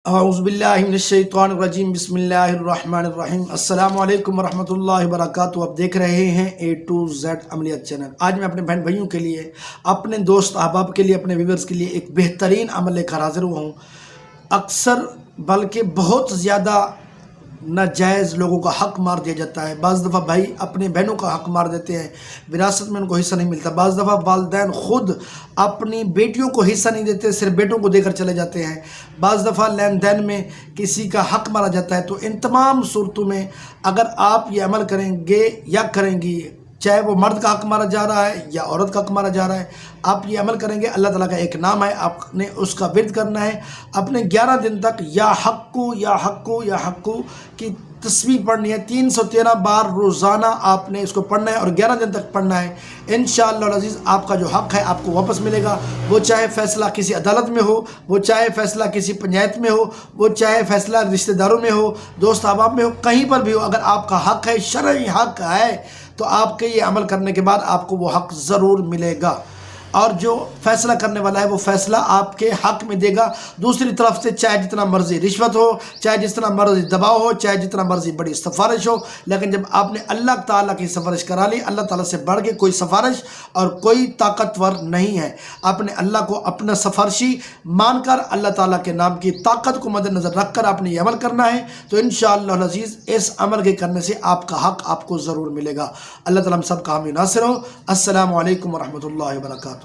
اعوذ باللہ من الشیطان الرجیم، بسم اللہ الرحمن الرحیم۔ السلام علیکم ورحمۃ اللہ وبرکاتہ۔ آپ دیکھ رہے ہیں A to Z عملیات چینل۔ آج میں اپنے بہن بھائیوں کے لیے، اپنے دوست احباب کے لیے، اپنے ویورز کے لیے ایک بہترین عمل لے کر حاضر ہوا ہوں۔ اکثر بلکہ بہت زیادہ ناجائز لوگوں کا حق مار دیا جاتا ہے۔ بعض دفعہ بھائی اپنے بہنوں کا حق مار دیتے ہیں، وراثت میں ان کو حصہ نہیں ملتا۔ بعض دفعہ والدین خود اپنی بیٹیوں کو حصہ نہیں دیتے، صرف بیٹوں کو دے کر چلے جاتے ہیں۔ بعض دفعہ لین دین میں کسی کا حق مارا جاتا ہے۔ تو ان تمام صورتوں میں اگر آپ یہ عمل کریں گے یا کریں گی، چاہے وہ مرد کا حق مارا جا رہا ہے یا عورت کا حق مارا جا رہا ہے، آپ یہ عمل کریں گے، اللہ تعالیٰ کا ایک نام ہے، آپ نے اس کا ورد کرنا ہے۔ اپنے 11 دن تک یا حقو یا حقو یا حقو کی تسبیح پڑھنی ہے، 313 بار روزانہ آپ نے اس کو پڑھنا ہے اور 11 دن تک پڑھنا ہے۔ انشاءاللہ العزیز آپ کا جو حق ہے آپ کو واپس ملے گا۔ وہ چاہے فیصلہ کسی عدالت میں ہو، وہ چاہے فیصلہ کسی پنچایت میں ہو، وہ چاہے فیصلہ رشتہ داروں میں ہو، دوست احباب میں ہو، کہیں پر بھی ہو، اگر آپ کا حق ہے، شرعی حق ہے، تو آپ کے یہ عمل کرنے کے بعد آپ کو وہ حق ضرور ملے گا۔ اور جو فیصلہ کرنے والا ہے وہ فیصلہ آپ کے حق میں دے گا۔ دوسری طرف سے چاہے جتنا مرضی رشوت ہو، چاہے جتنا مرضی دباؤ ہو، چاہے جتنا مرضی بڑی سفارش ہو، لیکن جب آپ نے اللہ تعالیٰ کی سفارش کرا لی، اللہ تعالیٰ سے بڑھ کے کوئی سفارش اور کوئی طاقتور نہیں ہے۔ آپ نے اللہ کو اپنا سفارشی مان کر، اللہ تعالیٰ کے نام کی طاقت کو مد نظر رکھ کر آپ نے یہ عمل کرنا ہے۔ تو انشاءاللہ العزیز اس عمل کے کرنے سے آپ کا حق آپ کو ضرور ملے گا۔ اللہ تعالیٰ ہم سب کا حامی ناصر ہو۔ السلام علیکم ورحمۃ اللہ وبرکاتہ۔